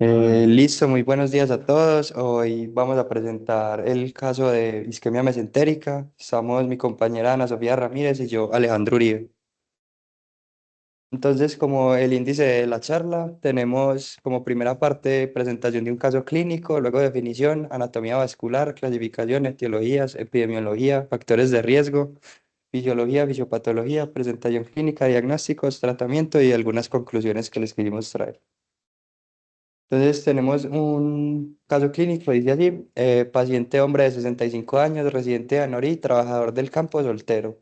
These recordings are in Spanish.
Listo, muy buenos días a todos. Hoy vamos a presentar el caso de isquemia mesentérica. Estamos mi compañera Ana Sofía Ramírez y yo, Alejandro Uribe. Entonces, como el índice de la charla, tenemos como primera parte presentación de un caso clínico, luego definición, anatomía vascular, clasificación, etiologías, epidemiología, factores de riesgo, fisiología, fisiopatología, presentación clínica, diagnósticos, tratamiento y algunas conclusiones que les querimos traer. Entonces tenemos un caso clínico, dice allí, paciente hombre de 65 años, residente de Anorí, trabajador del campo, soltero.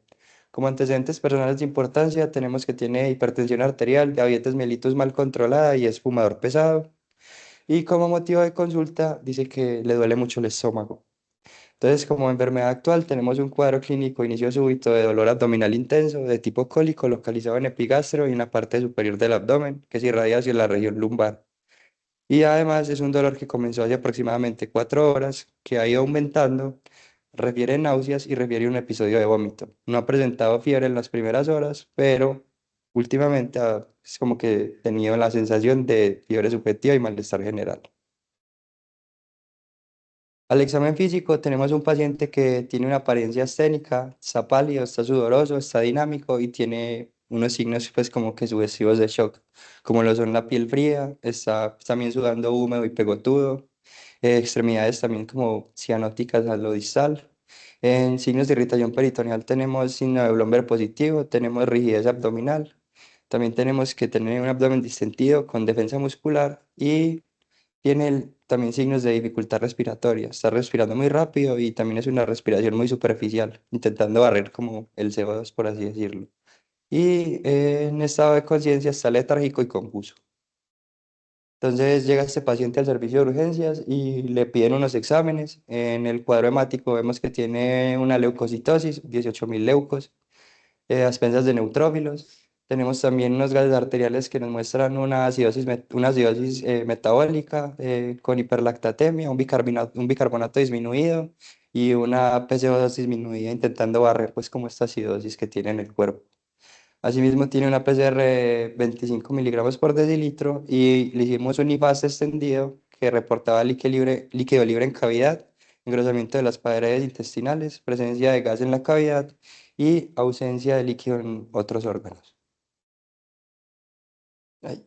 Como antecedentes personales de importancia, tenemos que tiene hipertensión arterial, diabetes mellitus mal controlada y es fumador pesado. Y como motivo de consulta, dice que le duele mucho el estómago. Entonces, como enfermedad actual, tenemos un cuadro clínico inicio súbito de dolor abdominal intenso, de tipo cólico, localizado en epigastro y en la parte superior del abdomen, que se irradia hacia la región lumbar. Y además es un dolor que comenzó hace aproximadamente 4 horas, que ha ido aumentando, refiere náuseas y refiere un episodio de vómito. No ha presentado fiebre en las primeras horas, pero últimamente es como que he tenido la sensación de fiebre subjetiva y malestar general. Al examen físico tenemos un paciente que tiene una apariencia escénica, está pálido, está sudoroso, está dinámico y tiene unos signos pues como que sugestivos de shock, como lo son la piel fría, está también sudando húmedo y pegotudo, extremidades también como cianóticas a lo distal. En signos de irritación peritoneal tenemos signo de Blomberg positivo, tenemos rigidez abdominal, también tenemos que tener un abdomen distendido con defensa muscular y tiene también signos de dificultad respiratoria. Está respirando muy rápido y también es una respiración muy superficial, intentando barrer como el CO2, por así decirlo. Y en estado de conciencia está letárgico y confuso. Entonces llega este paciente al servicio de urgencias y le piden unos exámenes. En el cuadro hemático vemos que tiene una leucocitosis, 18.000 leucos, a expensas de neutrófilos. Tenemos también unos gases arteriales que nos muestran una acidosis, una acidosis metabólica con hiperlactatemia, un bicarbonato disminuido y una PCO2 disminuida, intentando barrer pues como esta acidosis que tiene en el cuerpo. Asimismo tiene una PCR de 25 miligramos por decilitro y le hicimos un IFAST extendido que reportaba líquido libre en cavidad, engrosamiento de las paredes intestinales, presencia de gas en la cavidad y ausencia de líquido en otros órganos. Ay,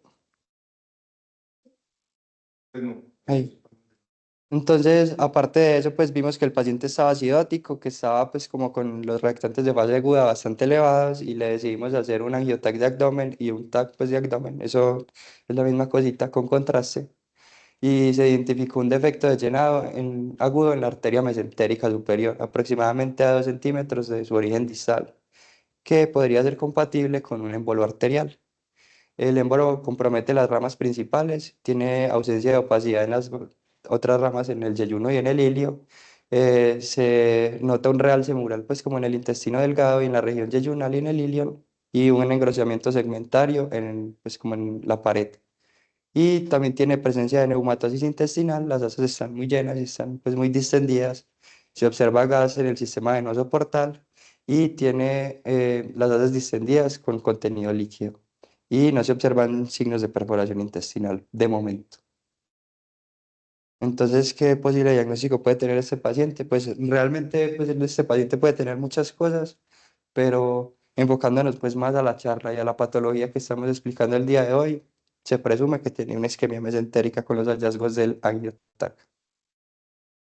ay. Entonces, aparte de eso, pues vimos que el paciente estaba acidótico, que estaba pues como con los reactantes de fase aguda bastante elevados y le decidimos hacer un angiotac de abdomen y un TAC pues de abdomen. Eso es la misma cosita con contraste. Y se identificó un defecto de llenado agudo en la arteria mesentérica superior, aproximadamente a 2 centímetros de su origen distal, que podría ser compatible con un embolo arterial. El émbolo compromete las ramas principales, tiene ausencia de opacidad en las otras ramas, en el yeyuno y en el ilio. Se nota un realce mural, pues como en el intestino delgado y en la región yeyunal y en el ilio, y un engrosamiento segmentario pues como en la pared. Y también tiene presencia de neumatosis intestinal, las asas están muy llenas y están pues muy distendidas. Se observa gas en el sistema venoso portal y tiene las asas distendidas con contenido líquido. Y no se observan signos de perforación intestinal de momento. Entonces, ¿qué posible diagnóstico puede tener este paciente? Pues realmente pues, este paciente puede tener muchas cosas, pero enfocándonos pues más a la charla y a la patología que estamos explicando el día de hoy, se presume que tiene una isquemia mesentérica con los hallazgos del angiotac.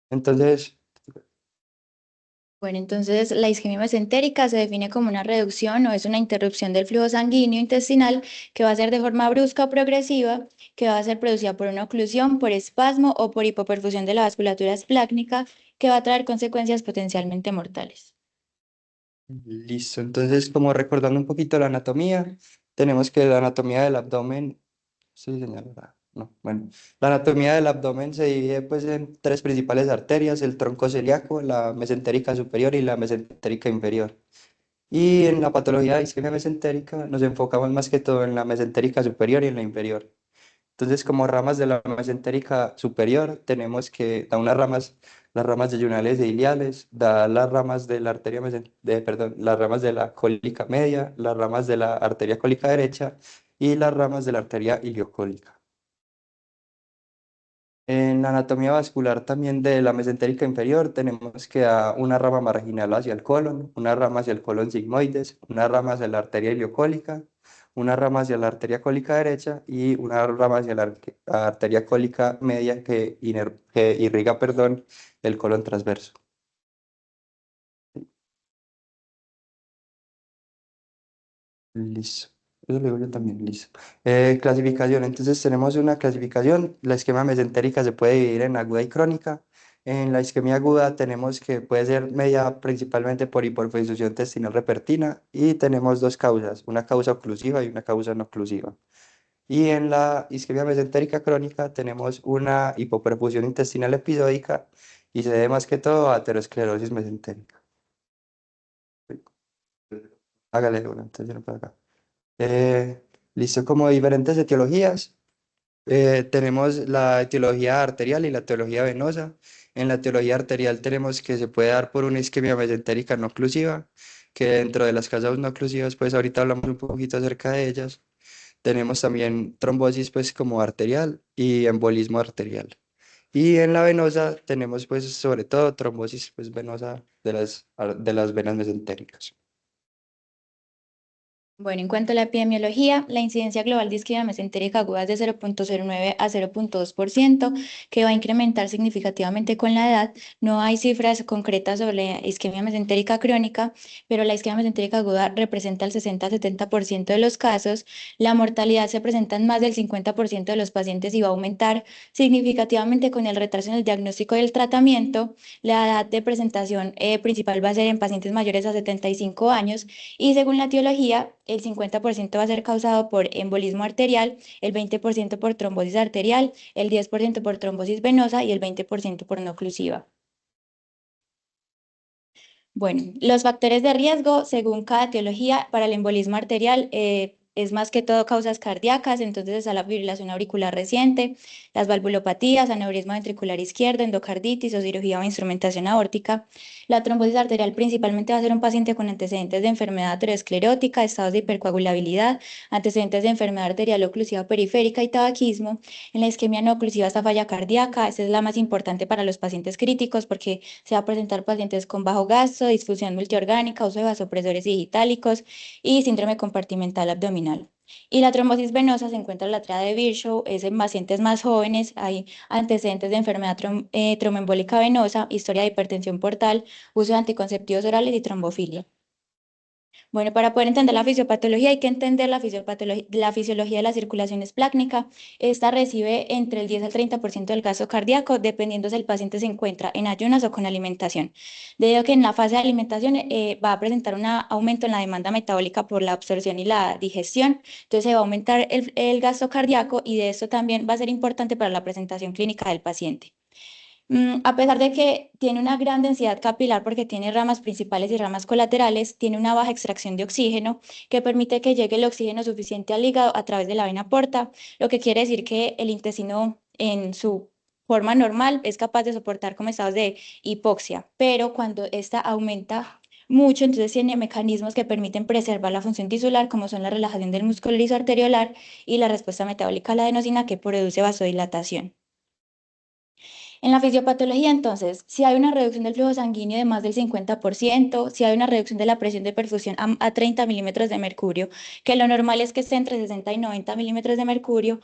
Entonces, Bueno, entonces la isquemia mesentérica se define como una reducción o es una interrupción del flujo sanguíneo intestinal que va a ser de forma brusca o progresiva, que va a ser producida por una oclusión, por espasmo o por hipoperfusión de la vasculatura esplácnica, que va a traer consecuencias potencialmente mortales. listo. Entonces, como recordando un poquito la anatomía, tenemos que la anatomía del abdomen. Sí, señora. No, bueno. La anatomía del abdomen se divide pues en tres principales arterias, el tronco celíaco, la mesentérica superior y la mesentérica inferior. Y en la patología de isquemia mesentérica nos enfocamos más que todo en la mesentérica superior y en la inferior. Entonces, como ramas de la mesentérica superior, tenemos que da unas ramas, las ramas yeyunales e iliales, da las ramas de la perdón, las ramas de la cólica media, las ramas de la arteria cólica derecha y las ramas de la arteria iliocólica. En la anatomía vascular también de la mesentérica inferior tenemos que da una rama marginal hacia el colon, una rama hacia el colon sigmoides, una rama hacia la arteria iliocólica, una rama hacia la arteria cólica derecha y una rama hacia la arteria cólica media que irriga, perdón, el colon transverso. Listo. Eso lo digo yo también, listo. Clasificación. Entonces tenemos una clasificación. La isquemia mesentérica se puede dividir en aguda y crónica. En la isquemia aguda tenemos que puede ser mediada principalmente por hiperfuncción intestinal repentina y tenemos dos causas, una causa oclusiva y una causa no oclusiva. Y en la isquemia mesentérica crónica tenemos una hipoperfusión intestinal episódica y se debe más que todo a aterosclerosis mesentérica. Hágale una, entonces yo no puedo acá. Listo, como diferentes etiologías. Tenemos la etiología arterial y la etiología venosa. En la etiología arterial tenemos que se puede dar por una isquemia mesentérica no oclusiva, que dentro de las causas no oclusivas, pues ahorita hablamos un poquito acerca de ellas. Tenemos también trombosis pues como arterial y embolismo arterial. Y en la venosa tenemos pues sobre todo trombosis pues venosa de las venas mesentéricas. Bueno, en cuanto a la epidemiología, la incidencia global de isquemia mesentérica aguda es de 0,09 a 0,2%, que va a incrementar significativamente con la edad. No hay cifras concretas sobre la isquemia mesentérica crónica, pero la isquemia mesentérica aguda representa el 60-70% de los casos. La mortalidad se presenta en más del 50% de los pacientes y va a aumentar significativamente con el retraso en el diagnóstico y el tratamiento. La edad de presentación principal va a ser en pacientes mayores a 75 años y según la etiología, el 50% va a ser causado por embolismo arterial, el 20% por trombosis arterial, el 10% por trombosis venosa y el 20% por no oclusiva. Bueno, los factores de riesgo, según cada etiología, para el embolismo arterial es más que todo causas cardíacas, entonces está la fibrilación auricular reciente, las valvulopatías, aneurisma ventricular izquierdo, endocarditis o cirugía o instrumentación aórtica. La trombosis arterial principalmente va a ser un paciente con antecedentes de enfermedad aterosclerótica, estados de hipercoagulabilidad, antecedentes de enfermedad arterial oclusiva periférica y tabaquismo. En la isquemia no oclusiva esta falla cardíaca, esta es la más importante para los pacientes críticos porque se va a presentar pacientes con bajo gasto, disfunción multiorgánica, uso de vasopresores digitálicos y síndrome compartimental abdominal. Y la trombosis venosa se encuentra en la triada de Virchow, es en pacientes más jóvenes, hay antecedentes de enfermedad tromboembólica venosa, historia de hipertensión portal, uso de anticonceptivos orales y trombofilia. Bueno, para poder entender la fisiopatología hay que entender la fisiología de la circulación esplácnica. Esta recibe entre el 10 al 30% del gasto cardíaco, dependiendo si el paciente se encuentra en ayunas o con alimentación. Debido a que en la fase de alimentación va a presentar un aumento en la demanda metabólica por la absorción y la digestión, entonces se va a aumentar el gasto cardíaco y de esto también va a ser importante para la presentación clínica del paciente. A pesar de que tiene una gran densidad capilar porque tiene ramas principales y ramas colaterales, tiene una baja extracción de oxígeno que permite que llegue el oxígeno suficiente al hígado a través de la vena porta, lo que quiere decir que el intestino en su forma normal es capaz de soportar como estados de hipoxia, pero cuando esta aumenta mucho, entonces tiene mecanismos que permiten preservar la función tisular, como son la relajación del músculo liso arteriolar y la respuesta metabólica a la adenosina que produce vasodilatación. En la fisiopatología, entonces, si hay una reducción del flujo sanguíneo de más del 50%, si hay una reducción de la presión de perfusión a 30 milímetros de mercurio, que lo normal es que esté entre 60 y 90 milímetros de mercurio,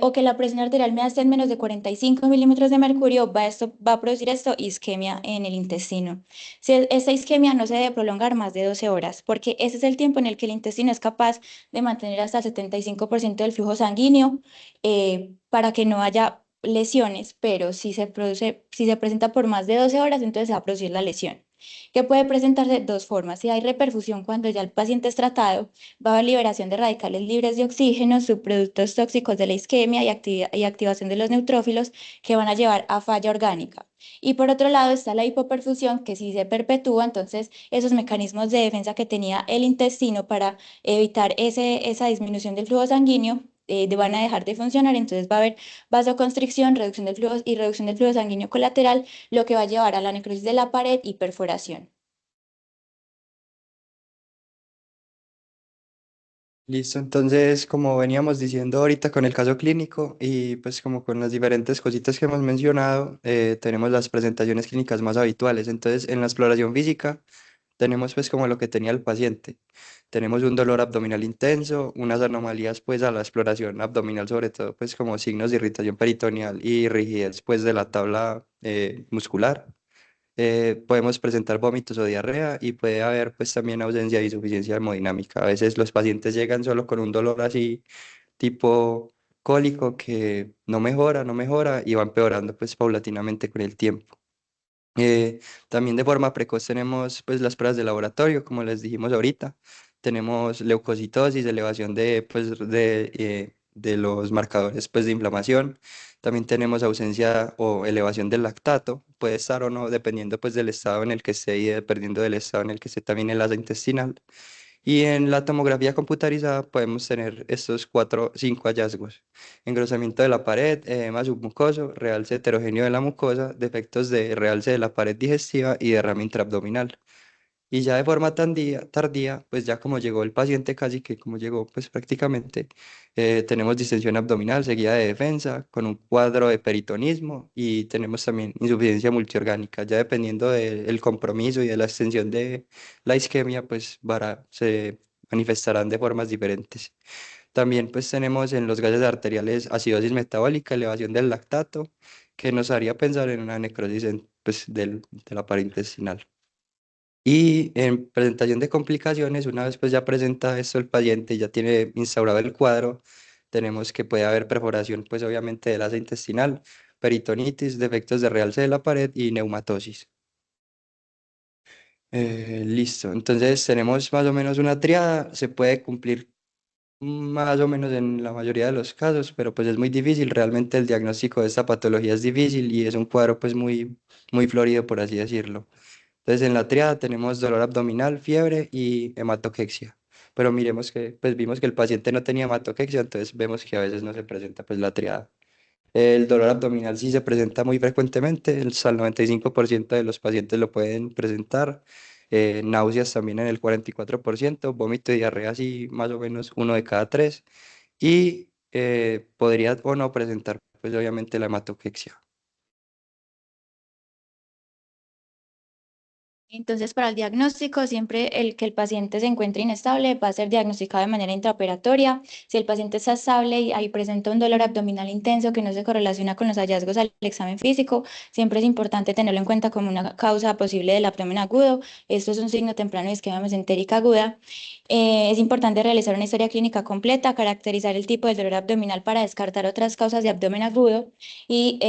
o que la presión arterial media esté en menos de 45 milímetros de mercurio, va a producir esto isquemia en el intestino. Esta isquemia no se debe prolongar más de 12 horas, porque ese es el tiempo en el que el intestino es capaz de mantener hasta el 75% del flujo sanguíneo para que no haya lesiones, pero si se presenta por más de 12 horas, entonces se va a producir la lesión, que puede presentarse de dos formas. Si hay reperfusión cuando ya el paciente es tratado, va a haber liberación de radicales libres de oxígeno, subproductos tóxicos de la isquemia y activación de los neutrófilos que van a llevar a falla orgánica. Y por otro lado está la hipoperfusión, que si se perpetúa, entonces esos mecanismos de defensa que tenía el intestino para evitar esa disminución del flujo sanguíneo van a dejar de funcionar, entonces va a haber vasoconstricción, reducción del flujo y reducción del flujo sanguíneo colateral, lo que va a llevar a la necrosis de la pared y perforación. Listo, entonces como veníamos diciendo ahorita con el caso clínico y pues como con las diferentes cositas que hemos mencionado, tenemos las presentaciones clínicas más habituales. Entonces en la exploración física tenemos pues como lo que tenía el paciente. Tenemos un dolor abdominal intenso, unas anomalías pues a la exploración abdominal, sobre todo pues como signos de irritación peritoneal y rigidez pues de la tabla muscular. Podemos presentar vómitos o diarrea y puede haber pues también ausencia de insuficiencia hemodinámica. A veces los pacientes llegan solo con un dolor así tipo cólico que no mejora y va empeorando pues paulatinamente con el tiempo. También de forma precoz tenemos pues las pruebas de laboratorio, como les dijimos ahorita. Tenemos leucocitosis, elevación de los marcadores pues de inflamación. También tenemos ausencia o elevación del lactato, puede estar o no, dependiendo pues del estado en el que esté y dependiendo del estado en el que esté también el asa intestinal. Y en la tomografía computarizada podemos tener estos cuatro, cinco hallazgos: engrosamiento de la pared, edema submucoso, realce heterogéneo de la mucosa, defectos de realce de la pared digestiva y derrame intraabdominal. Y ya de forma tardía, pues ya como llegó el paciente, casi que como llegó, pues prácticamente, tenemos distensión abdominal seguida de defensa, con un cuadro de peritonismo y tenemos también insuficiencia multiorgánica. Ya dependiendo del compromiso y de la extensión de la isquemia, pues se manifestarán de formas diferentes. También pues tenemos en los gases arteriales acidosis metabólica, elevación del lactato, que nos haría pensar en una necrosis pues, de la pared intestinal. Y en presentación de complicaciones, una vez pues ya presenta esto el paciente, ya tiene instaurado el cuadro, tenemos que puede haber perforación pues obviamente del asa intestinal, peritonitis, defectos de realce de la pared y neumatosis. Listo, entonces tenemos más o menos una triada, se puede cumplir más o menos en la mayoría de los casos, pero pues es muy difícil, realmente el diagnóstico de esta patología es difícil y es un cuadro pues muy florido por así decirlo. Entonces, en la triada tenemos dolor abdominal, fiebre y hematoquexia. Pero miremos que, pues vimos que el paciente no tenía hematoquexia, entonces vemos que a veces no se presenta pues la triada. El dolor abdominal sí se presenta muy frecuentemente, hasta el 95% de los pacientes lo pueden presentar. Náuseas también en el 44%, vómito y diarrea sí más o menos uno de cada tres. Y podría o no presentar pues obviamente la hematoquexia. Entonces, para el diagnóstico, siempre el que el paciente se encuentre inestable va a ser diagnosticado de manera intraoperatoria. Si el paciente está estable y ahí presenta un dolor abdominal intenso que no se correlaciona con los hallazgos al examen físico, siempre es importante tenerlo en cuenta como una causa posible del abdomen agudo. Esto es un signo temprano de isquemia mesentérica aguda. Es importante realizar una historia clínica completa, caracterizar el tipo de dolor abdominal para descartar otras causas de abdomen agudo y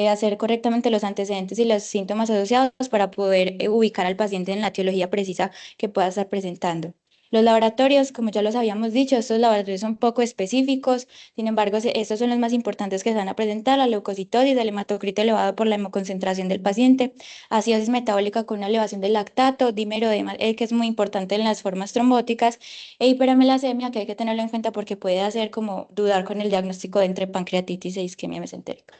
hacer correctamente los antecedentes y los síntomas asociados para poder ubicar al paciente en la etiología precisa que pueda estar presentando. Los laboratorios, como ya los habíamos dicho, estos laboratorios son poco específicos, sin embargo, estos son los más importantes que se van a presentar: la leucocitosis, el hematocrito elevado por la hemoconcentración del paciente, acidosis metabólica con una elevación del lactato, dímero D, que es muy importante en las formas trombóticas, e hiperamelasemia, que hay que tenerlo en cuenta porque puede hacer como dudar con el diagnóstico de entre pancreatitis e isquemia mesentérica.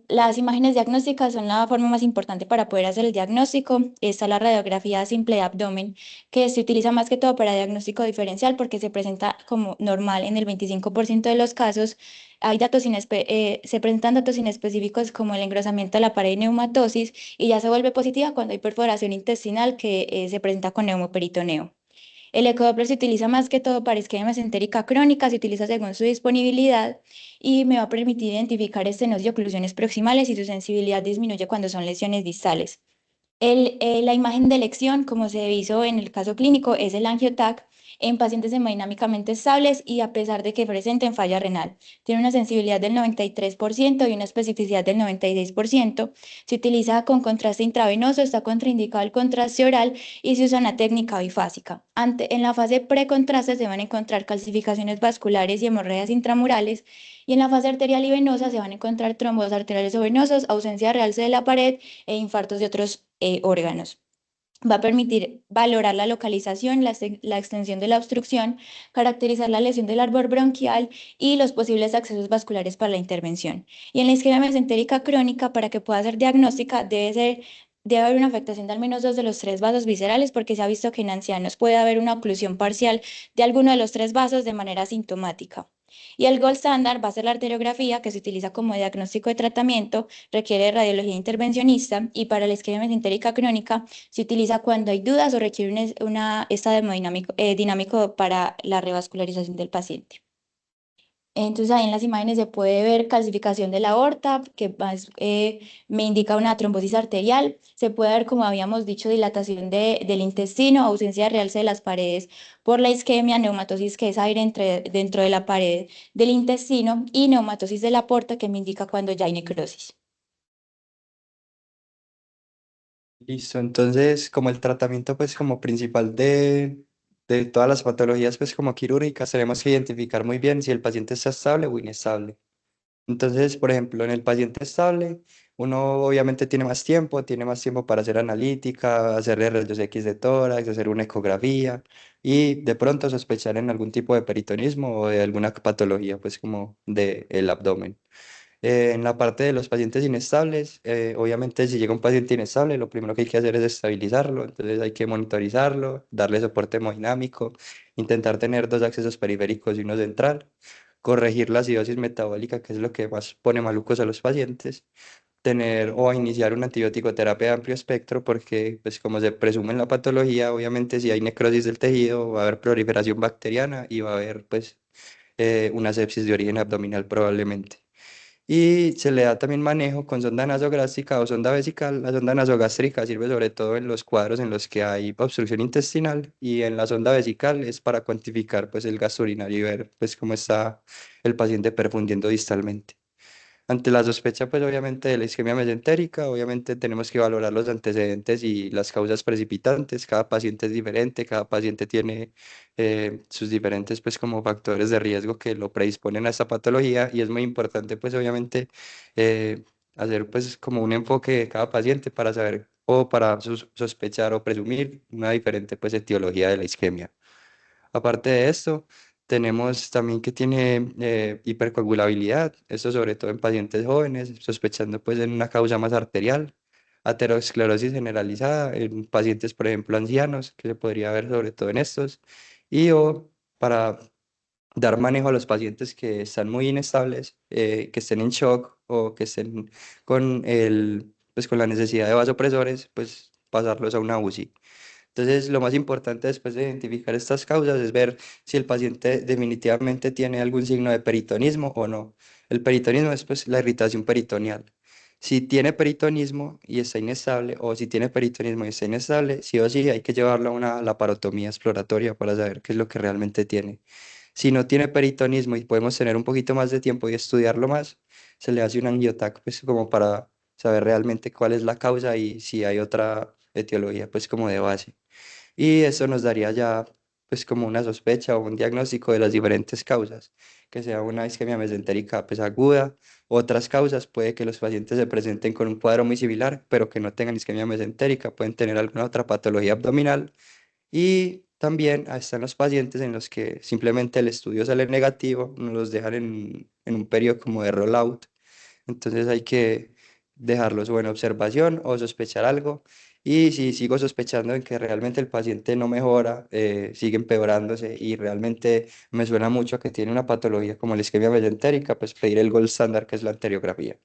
Las imágenes diagnósticas son la forma más importante para poder hacer el diagnóstico. Está la radiografía simple de abdomen, que se utiliza más que todo para diagnóstico diferencial porque se presenta como normal en el 25% de los casos. Hay datos se presentan datos inespecíficos como el engrosamiento de la pared y neumatosis, y ya se vuelve positiva cuando hay perforación intestinal que se presenta con neumoperitoneo. El ecodoppler se utiliza más que todo para isquemia mesentérica crónica, se utiliza según su disponibilidad y me va a permitir identificar estenos y oclusiones proximales, y su sensibilidad disminuye cuando son lesiones distales. La imagen de elección, como se hizo en el caso clínico, es el AngioTAC en pacientes hemodinámicamente estables y a pesar de que presenten falla renal. Tiene una sensibilidad del 93% y una especificidad del 96%. Se utiliza con contraste intravenoso, está contraindicado el contraste oral y se usa una técnica bifásica. En la fase precontraste se van a encontrar calcificaciones vasculares y hemorragias intramurales, y en la fase arterial y venosa se van a encontrar trombos arteriales o venosos, ausencia de realce de la pared e infartos de otros órganos. Va a permitir valorar la localización, la extensión de la obstrucción, caracterizar la lesión del árbol bronquial y los posibles accesos vasculares para la intervención. Y en la isquemia mesentérica crónica, para que pueda ser diagnóstica, debe ser debe haber una afectación de al menos dos de los tres vasos viscerales porque se ha visto que en ancianos puede haber una oclusión parcial de alguno de los tres vasos de manera sintomática. Y el gold standard va a ser la arteriografía que se utiliza como diagnóstico de tratamiento, requiere radiología intervencionista y para la isquemia mesentérica crónica se utiliza cuando hay dudas o requiere un estado hemodinámico, dinámico para la revascularización del paciente. Entonces ahí en las imágenes se puede ver calcificación de la aorta, que me indica una trombosis arterial. Se puede ver, como habíamos dicho, dilatación del intestino, ausencia de realce de las paredes por la isquemia, neumatosis, que es aire dentro de la pared del intestino, y neumatosis de la porta, que me indica cuando ya hay necrosis. Listo, entonces como el tratamiento pues como principal de todas las patologías pues como quirúrgicas tenemos que identificar muy bien si el paciente está estable o inestable. Entonces, por ejemplo, en el paciente estable, uno obviamente tiene más tiempo para hacer analítica, hacerle rayos X de tórax, hacer una ecografía y de pronto sospechar en algún tipo de peritonismo o de alguna patología pues como del abdomen. En la parte de los pacientes inestables, obviamente si llega un paciente inestable, lo primero que hay que hacer es estabilizarlo, entonces hay que monitorizarlo, darle soporte hemodinámico, intentar tener dos accesos periféricos y uno central, corregir la acidosis metabólica, que es lo que más pone malucos a los pacientes, tener o iniciar una antibiótico terapia de amplio espectro, porque pues como se presume en la patología, obviamente si hay necrosis del tejido, va a haber proliferación bacteriana y va a haber pues una sepsis de origen abdominal probablemente. Y se le da también manejo con sonda nasogástrica o sonda vesical. La sonda nasogástrica sirve sobre todo en los cuadros en los que hay obstrucción intestinal y en la sonda vesical es para cuantificar pues el gasto urinario y ver pues cómo está el paciente perfundiendo distalmente. Ante la sospecha, pues obviamente de la isquemia mesentérica, obviamente tenemos que valorar los antecedentes y las causas precipitantes. Cada paciente es diferente, cada paciente tiene sus diferentes, pues como factores de riesgo que lo predisponen a esta patología y es muy importante, pues obviamente eh, hacer pues como un enfoque de cada paciente para saber o para sospechar o presumir una diferente pues etiología de la isquemia. Aparte de esto, tenemos también que tiene hipercoagulabilidad, esto sobre todo en pacientes jóvenes, sospechando pues en una causa más arterial, aterosclerosis generalizada en pacientes, por ejemplo, ancianos, que se podría ver sobre todo en estos, y o para dar manejo a los pacientes que están muy inestables, que estén en shock o que estén pues con la necesidad de vasopresores, pues pasarlos a una UCI. Entonces, lo más importante después de identificar estas causas es ver si el paciente definitivamente tiene algún signo de peritonismo o no. El peritonismo es pues la irritación peritoneal. Si tiene peritonismo y está inestable, o si tiene peritonismo y está inestable, sí o sí hay que llevarlo a una laparotomía exploratoria para saber qué es lo que realmente tiene. Si no tiene peritonismo y podemos tener un poquito más de tiempo y estudiarlo más, se le hace un angiotac pues como para saber realmente cuál es la causa y si hay otra etiología pues como de base. Y eso nos daría ya pues como una sospecha o un diagnóstico de las diferentes causas, que sea una isquemia mesentérica pues aguda. Otras causas puede que los pacientes se presenten con un cuadro muy similar, pero que no tengan isquemia mesentérica, pueden tener alguna otra patología abdominal. Y también están los pacientes en los que simplemente el estudio sale negativo, nos los dejan en un periodo como de rollout, entonces hay que dejarlos o en observación o sospechar algo. Y si sigo sospechando en que realmente el paciente no mejora, sigue empeorándose y realmente me suena mucho a que tiene una patología como la isquemia mesentérica, pues pedir el gold standard que es la anteriografía.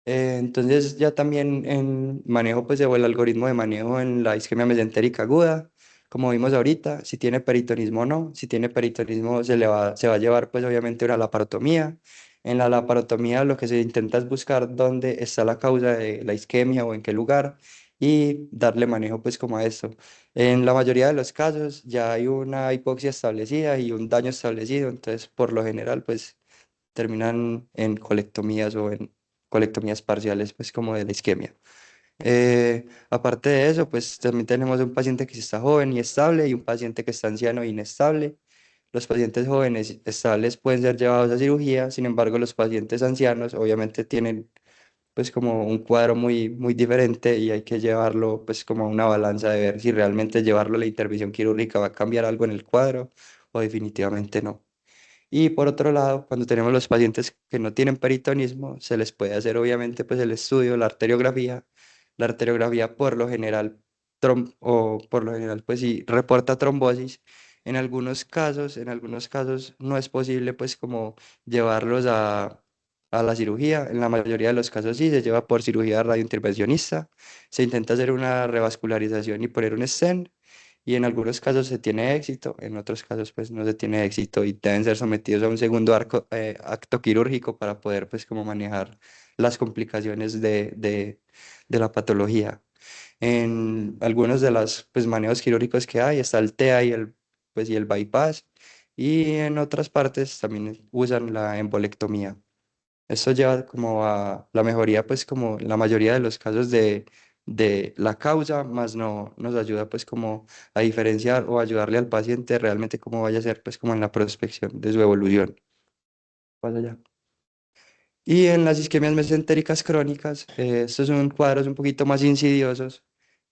Entonces ya también en manejo, pues o el algoritmo de manejo en la isquemia mesentérica aguda, como vimos ahorita, si tiene peritonismo o no, si tiene peritonismo se va a llevar pues obviamente una laparotomía. En la laparotomía lo que se intenta es buscar dónde está la causa de la isquemia o en qué lugar y darle manejo pues como a esto. En la mayoría de los casos ya hay una hipoxia establecida y un daño establecido, entonces por lo general pues terminan en colectomías o en colectomías parciales, pues como de la isquemia. Aparte de eso, pues también tenemos un paciente que está joven y estable y un paciente que está anciano e inestable. Los pacientes jóvenes estables pueden ser llevados a cirugía, sin embargo, los pacientes ancianos obviamente tienen pues como un cuadro muy, muy diferente y hay que llevarlo pues como a una balanza de ver si realmente llevarlo a la intervención quirúrgica va a cambiar algo en el cuadro o definitivamente no. Y por otro lado, cuando tenemos los pacientes que no tienen peritonismo, se les puede hacer obviamente pues el estudio, la arteriografía, La arteriografía por lo general, pues sí, reporta trombosis. En algunos casos no es posible pues como llevarlos a la cirugía. En la mayoría de los casos sí, se lleva por cirugía radiointervencionista. Se intenta hacer una revascularización y poner un stent. Y en algunos casos se tiene éxito, en otros casos pues no se tiene éxito y deben ser sometidos a un segundo acto quirúrgico para poder pues como manejar las complicaciones de la patología. En algunos de los pues, manejos quirúrgicos que hay está el TEA y el bypass, y en otras partes también usan la embolectomía. Esto lleva como a la mejoría, pues como la mayoría de los casos de la causa, más no nos ayuda pues como a diferenciar o ayudarle al paciente realmente cómo vaya a ser pues como en la prospección de su evolución. Pasa allá. Y en las isquemias mesentéricas crónicas, estos son cuadros un poquito más insidiosos.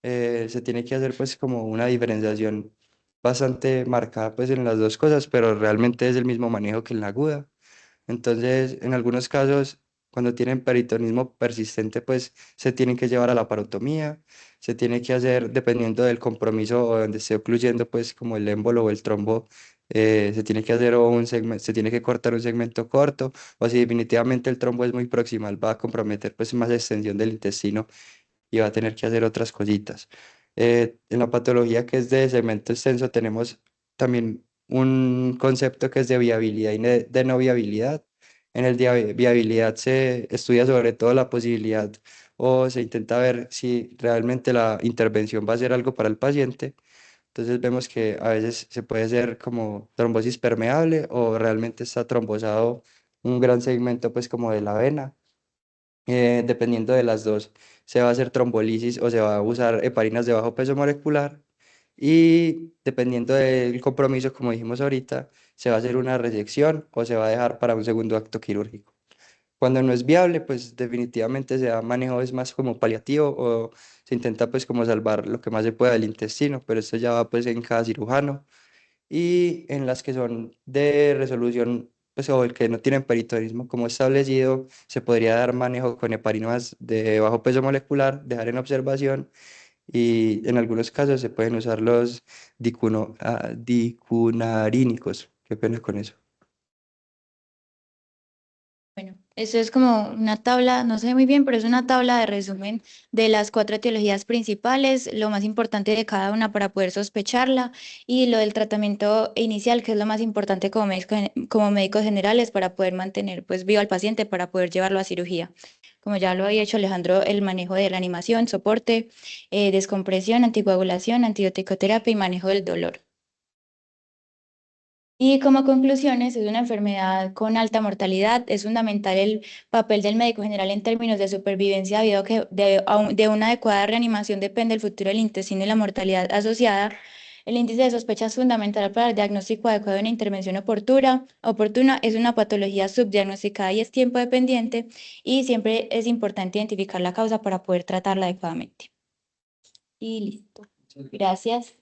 Se tiene que hacer pues como una diferenciación bastante marcada pues en las dos cosas, pero realmente es el mismo manejo que en la aguda. Entonces, en algunos casos, cuando tienen peritonismo persistente, pues se tienen que llevar a la parotomía, se tiene que hacer, dependiendo del compromiso o donde esté ocluyendo, pues como el émbolo o el trombo, se tiene que hacer o un segmento, se tiene que cortar un segmento corto, o si definitivamente el trombo es muy proximal, va a comprometer pues más extensión del intestino y va a tener que hacer otras cositas. En la patología que es de segmento extenso tenemos también un concepto que es de viabilidad y de no viabilidad. En el de viabilidad se estudia sobre todo la posibilidad o se intenta ver si realmente la intervención va a ser algo para el paciente. Entonces vemos que a veces se puede ser como trombosis permeable o realmente está trombosado un gran segmento pues como de la vena. Dependiendo de las dos, se va a hacer trombolisis o se va a usar heparinas de bajo peso molecular, y dependiendo del compromiso, como dijimos ahorita, se va a hacer una resección o se va a dejar para un segundo acto quirúrgico. Cuando no es viable, pues definitivamente se da manejo es más como paliativo o se intenta pues como salvar lo que más se pueda del intestino, pero esto ya va pues en cada cirujano. Y en las que son de resolución, pues, o el que no tienen peritonismo como establecido, se podría dar manejo con heparinas de bajo peso molecular, dejar en observación, y en algunos casos se pueden usar los dicunarínicos. Qué pena con eso. Bueno, eso es como una tabla, no sé muy bien, pero es una tabla de resumen de las cuatro etiologías principales, lo más importante de cada una para poder sospecharla y lo del tratamiento inicial, que es lo más importante como médicos generales para poder mantener pues vivo al paciente, para poder llevarlo a cirugía. Como ya lo había hecho Alejandro, el manejo de la animación, soporte, descompresión, anticoagulación, antibiótico-terapia y manejo del dolor. Y como conclusiones, es una enfermedad con alta mortalidad. Es fundamental el papel del médico general en términos de supervivencia, debido a que de una adecuada reanimación depende el futuro del intestino y la mortalidad asociada. El índice de sospecha es fundamental para el diagnóstico adecuado de una intervención oportuna. Es una patología subdiagnosticada y es tiempo dependiente, y siempre es importante identificar la causa para poder tratarla adecuadamente. Y listo. Gracias.